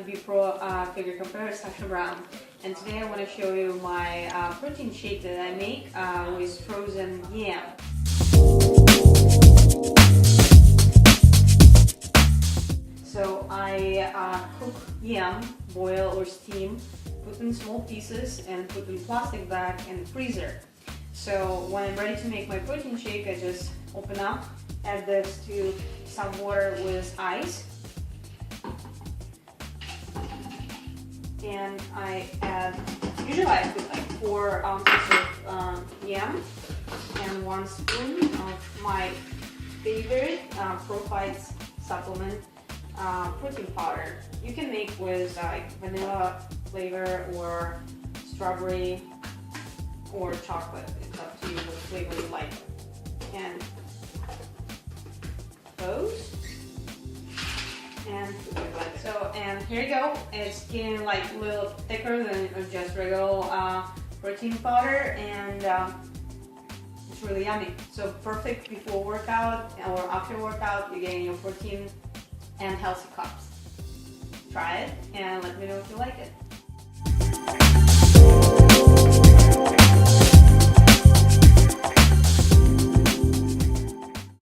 Be Pro figure compare, Sasha Brown, and today I want to show you my protein shake that I make with frozen yam. So I cook yam, boil or steam, put in small pieces and put in plastic bag in the freezer. So when I'm ready to make my protein shake, I just open up, add this to some water with ice, and I add, usually I put like 4 ounces of yam and 1 spoon of my favorite ProFites supplement protein powder. You can make with like vanilla flavor or strawberry or chocolate. It's up to you what flavor you like. And those. And like so, and here you go. It's getting like a little thicker than just regular protein powder, and it's really yummy. So perfect before workout or after workout. You're getting your protein and healthy carbs. Try it and let me know if you like it.